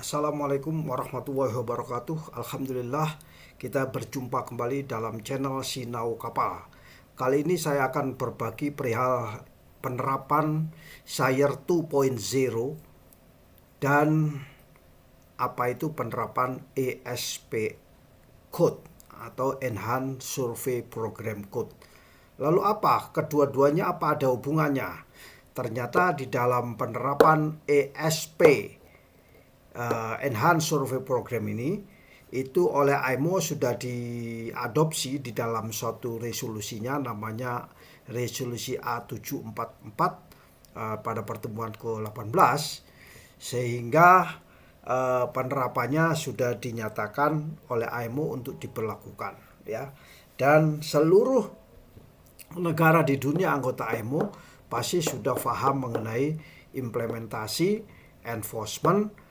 Assalamualaikum warahmatullahi wabarakatuh. Alhamdulillah kita berjumpa kembali dalam channel Sinau Kapal. Kali ini saya akan berbagi perihal penerapan SAIR 2.0 dan apa itu penerapan ESP Code atau Enhanced Survey Program Code. Lalu apa? Kedua-duanya apa ada hubungannya? Ternyata di dalam penerapan ESP Enhanced Survey Program ini itu oleh IMO sudah diadopsi di dalam suatu resolusinya, namanya resolusi A744 pada pertemuan ke-18, sehingga penerapannya sudah dinyatakan oleh IMO untuk diberlakukan, ya. Dan seluruh negara di dunia anggota IMO pasti sudah paham mengenai implementasi, enforcement,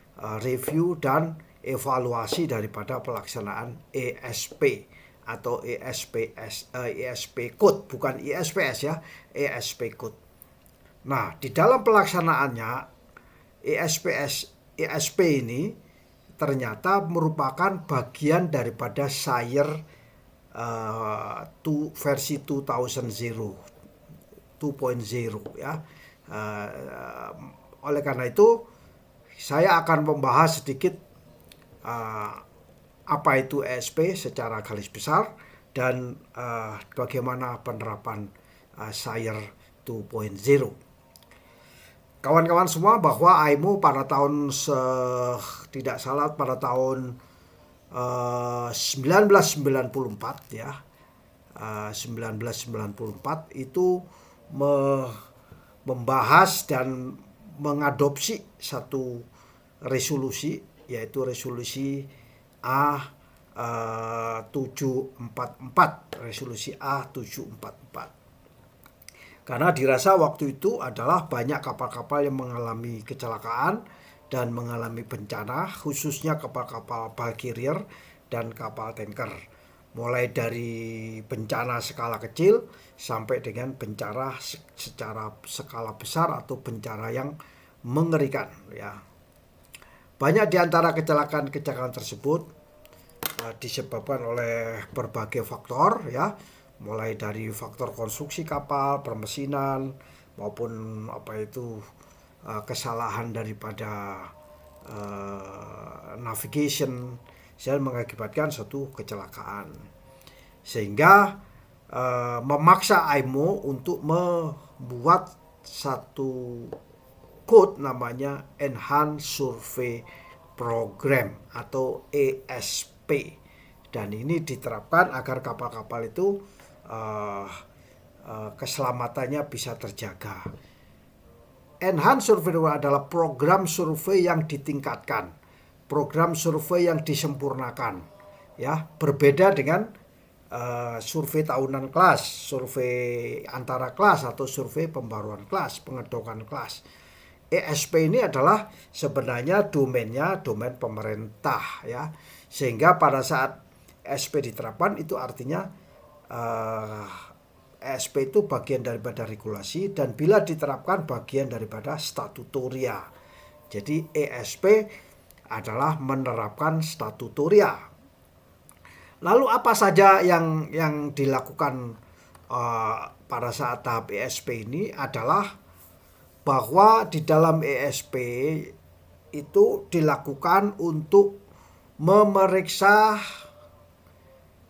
review dan evaluasi daripada pelaksanaan ESP atau ESP Code, bukan ISPS ya, ESP Code. Nah, di dalam pelaksanaannya ESP ini ternyata merupakan bagian daripada SAIR versi 2.0 ya. Oleh karena itu saya akan membahas sedikit apa itu ESP secara garis besar dan bagaimana penerapan SAIR 2.0. Kawan-kawan semua, bahwa IMO pada tahun tidak salah pada tahun 1994 ya, 1994 itu membahas dan mengadopsi satu resolusi, yaitu resolusi A744, resolusi A744. Karena dirasa waktu itu adalah banyak kapal-kapal yang mengalami kecelakaan dan mengalami bencana, khususnya kapal-kapal bulk carrier dan kapal tanker. Mulai dari bencana skala kecil sampai dengan bencana secara skala besar atau bencana yang mengerikan, ya. Banyak di antara kecelakaan-kecelakaan tersebut disebabkan oleh berbagai faktor, ya, mulai dari faktor konstruksi kapal, permesinan, maupun kesalahan daripada navigation, yang mengakibatkan suatu kecelakaan, sehingga memaksa IMO untuk membuat satu code namanya Enhanced Survey Program atau ESP, dan ini diterapkan agar kapal-kapal itu keselamatannya bisa terjaga. Enhanced Survey adalah program survei yang ditingkatkan, program survei yang disempurnakan, ya, berbeda dengan survei tahunan kelas, survei antara kelas atau survei pembaruan kelas, pengedokan kelas. ESP ini adalah sebenarnya domain pemerintah, ya, sehingga pada saat ESP diterapkan itu artinya ESP itu bagian daripada regulasi, dan bila diterapkan bagian daripada statutoria. Jadi ESP adalah menerapkan statutoria. Lalu apa saja yang dilakukan pada saat tahap ESP ini adalah bahwa di dalam ESP itu dilakukan untuk memeriksa,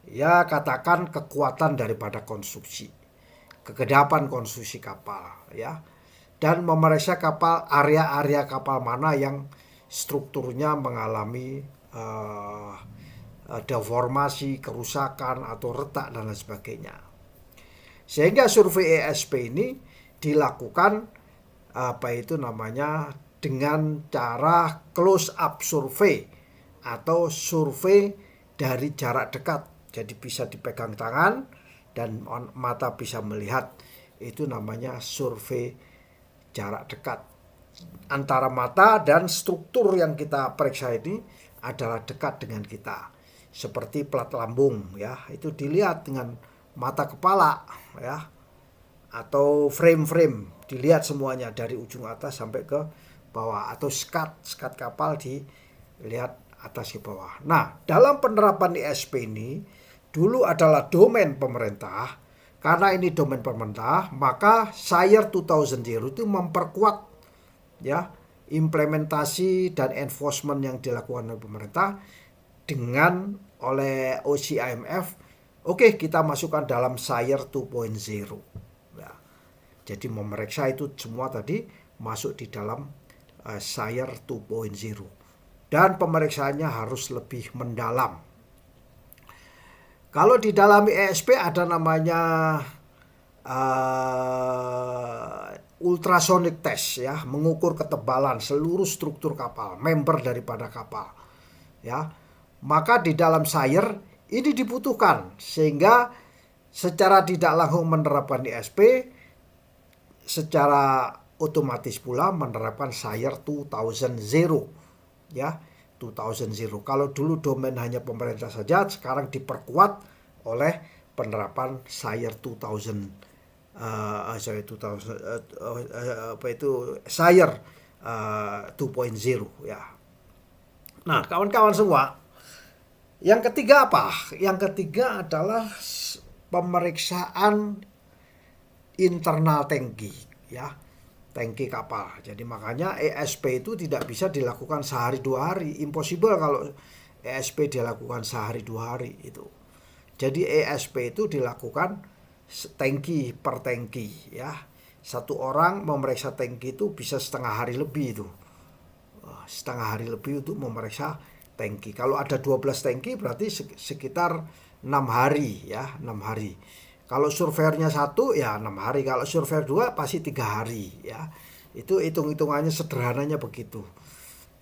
ya, katakan kekuatan daripada konstruksi, kekedapan konstruksi kapal, ya, dan memeriksa kapal, area-area kapal mana yang strukturnya mengalami deformasi, kerusakan atau retak dan lain sebagainya. Sehingga survei ESP ini dilakukan dengan cara close up survey atau survei dari jarak dekat. Jadi bisa dipegang tangan dan mata bisa melihat. Itu namanya survei jarak dekat. Antara mata dan struktur yang kita periksa ini adalah dekat dengan kita. Seperti plat lambung, ya, itu dilihat dengan mata kepala, ya, atau frame dilihat semuanya dari ujung atas sampai ke bawah, atau skat kapal Lihat atas ke bawah. Nah, dalam penerapan ISP ini dulu adalah domain pemerintah. Karena ini domain pemerintah, maka SAIR 2000 itu memperkuat ya implementasi dan enforcement yang dilakukan oleh pemerintah dengan oleh OCIMF. Oke, kita masukkan dalam SAIR 2.0. Ya. Jadi memeriksa itu semua tadi masuk di dalam SAIR 2.0. Dan pemeriksaannya harus lebih mendalam. Kalau di dalam ESP ada namanya ultrasonic test ya, mengukur ketebalan seluruh struktur kapal, member daripada kapal. Ya. Maka di dalam SAIR ini dibutuhkan sehingga secara tidak langsung menerapkan ESP, secara otomatis pula menerapkan SAIR 2000 ya. 2000. Kalau dulu domain hanya pemerintah saja, sekarang diperkuat oleh penerapan SAIR 2000. SAIR 2.0 ya. Nah, kawan-kawan semua, yang ketiga apa? Yang ketiga adalah pemeriksaan internal tangki ya. Tangki kapal. Jadi makanya ESP itu tidak bisa dilakukan sehari 2 hari. Impossible kalau ESP dilakukan sehari 2 hari itu. Jadi ESP itu dilakukan tangki per tangki ya. Satu orang memeriksa tangki itu bisa setengah hari lebih itu. Setengah hari lebih untuk memeriksa tangki. Kalau ada 12 tangki berarti sekitar 6 hari ya, 6 hari. Kalau surveyornya 1 ya 6 hari. Kalau surveyor 2 pasti 3 hari ya. Itu hitung-hitungannya sederhananya begitu.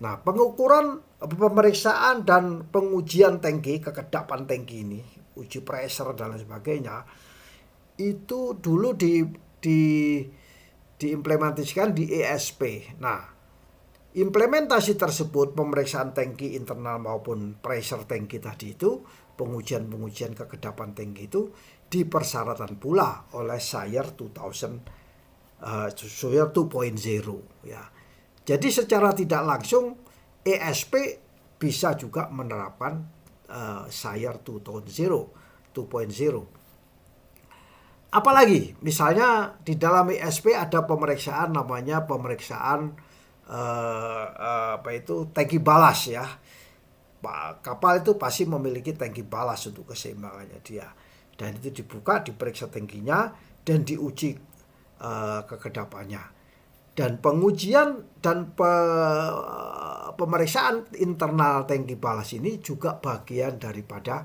Nah, pengukuran, pemeriksaan dan pengujian tangki, kekedapan tangki ini, uji pressure dan lain sebagainya, itu dulu diimplementasikan di ESP. Nah, implementasi tersebut, pemeriksaan tangki internal maupun pressure tangki tadi itu, pengujian-pengujian kekedapan tangki itu dipersyaratkan pula oleh SAIR 2.0 ya. Jadi secara tidak langsung ESP bisa juga menerapkan SAIR 2.0. Apalagi misalnya di dalam ESP ada pemeriksaan namanya pemeriksaan tangki balas ya. Kapal itu pasti memiliki tangki balas untuk keseimbangannya dia. Dan itu dibuka, diperiksa tangkinya dan diuji kekedapannya. Dan pengujian dan pemeriksaan internal tangki balas ini juga bagian daripada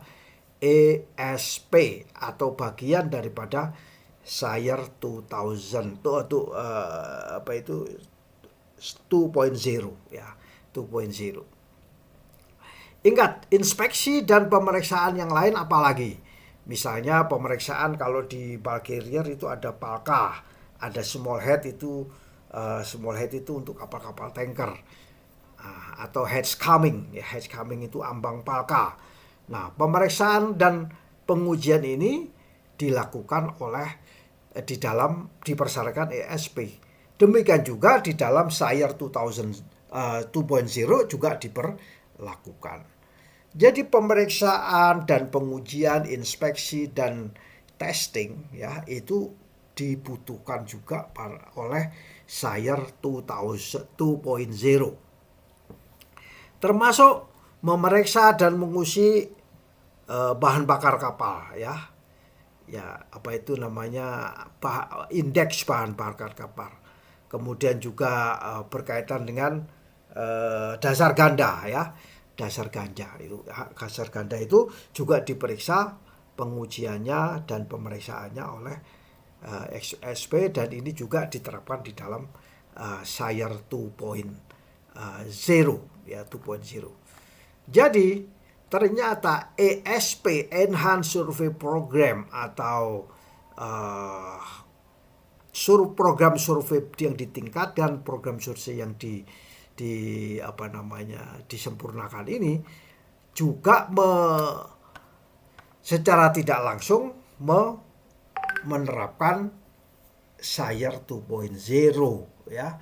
ESP atau bagian daripada SAIR 2000 2.0 ya, 2.0. Ingat, inspeksi dan pemeriksaan yang lain apalagi? Misalnya pemeriksaan kalau di bulk carrier itu ada PALKA, ada small head itu untuk kapal-kapal tanker, atau hedge coming ya, hedge coming itu ambang PALKA. Nah, pemeriksaan dan pengujian ini dilakukan oleh dipersyaratkan ESP. Demikian juga di dalam SAIR 2.0 juga diperlakukan. Jadi pemeriksaan dan pengujian, inspeksi dan testing ya itu dibutuhkan juga oleh SAIR 2.0. Termasuk memeriksa dan menguji bahan bakar kapal ya. Ya, apa itu namanya indeks bahan bakar kapal. Kemudian juga berkaitan dengan dasar ganda ya. Dasar ganda itu juga diperiksa pengujiannya dan pemeriksaannya oleh ESP, dan ini juga diterapkan di dalam SAIR 2.0 ya, 2.0. Jadi ternyata ESP, Enhanced Survey Program, atau program survei yang ditingkatkan, program survei yang disempurnakan ini juga secara tidak langsung menerapkan SAIR 2.0 ya.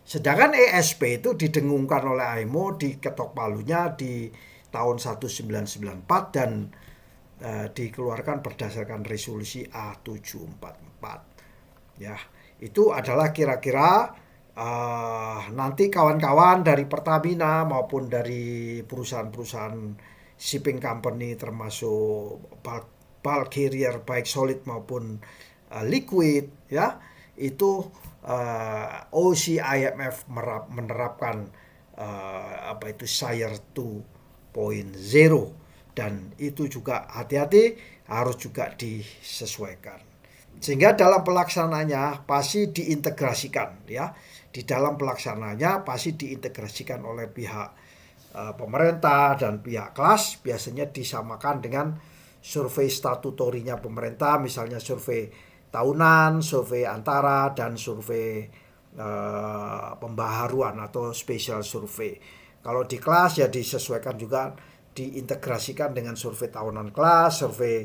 Sedangkan ESP itu didengungkan oleh IMO, diketok palunya di tahun 1994 dan dikeluarkan berdasarkan resolusi A744. Ya, itu adalah kira-kira nanti kawan-kawan dari Pertamina maupun dari perusahaan-perusahaan shipping company termasuk bulk carrier baik solid maupun liquid, ya, itu OCIMF menerapkan apa itu SIRE 2.0 dan itu juga hati-hati harus juga disesuaikan. Sehingga dalam pelaksanaannya pasti diintegrasikan, ya. Di dalam pelaksanaannya pasti diintegrasikan oleh pihak pemerintah dan pihak kelas, biasanya disamakan dengan survei statutorinya pemerintah, misalnya survei tahunan, survei antara, dan survei pembaharuan atau special survei. Kalau di kelas ya disesuaikan juga, diintegrasikan dengan survei tahunan kelas, survei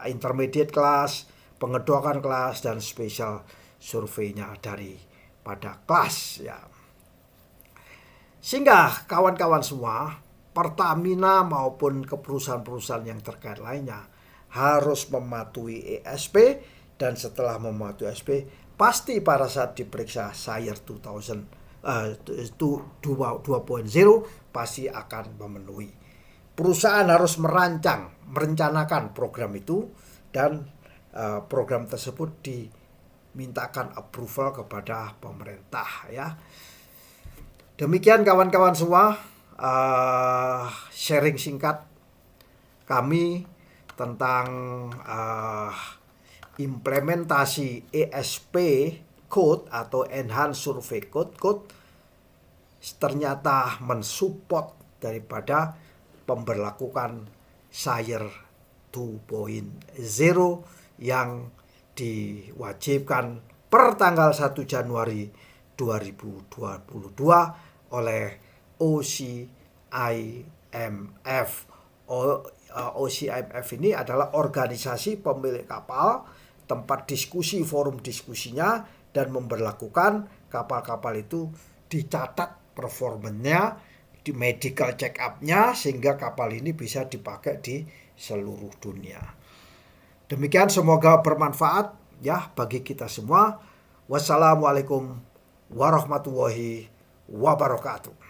intermediate kelas, pengedokan kelas, dan special surveinya daripada kelas, ya. Sehingga kawan-kawan semua, Pertamina maupun ke perusahaan-perusahaan yang terkait lainnya harus mematuhi ESP, dan setelah mematuhi ESP pasti pada saat diperiksa SIRE 2.0 pasti akan memenuhi. Perusahaan harus merencanakan program itu, dan program tersebut dimintakan approval kepada pemerintah, ya. Demikian kawan-kawan semua, sharing singkat kami tentang implementasi ESP Code atau Enhanced Survey Code ternyata mensupport daripada pemberlakuan SIRE 2.0 yang diwajibkan per tanggal 1 Januari 2022 oleh OCIMF. OCIMF ini adalah organisasi pemilik kapal, tempat diskusi, forum diskusinya, dan memberlakukan kapal-kapal itu dicatat performanya, di medical check up-nya, sehingga kapal ini bisa dipakai di seluruh dunia. Demikian, semoga bermanfaat ya bagi kita semua. Wassalamualaikum warahmatullahi wabarakatuh.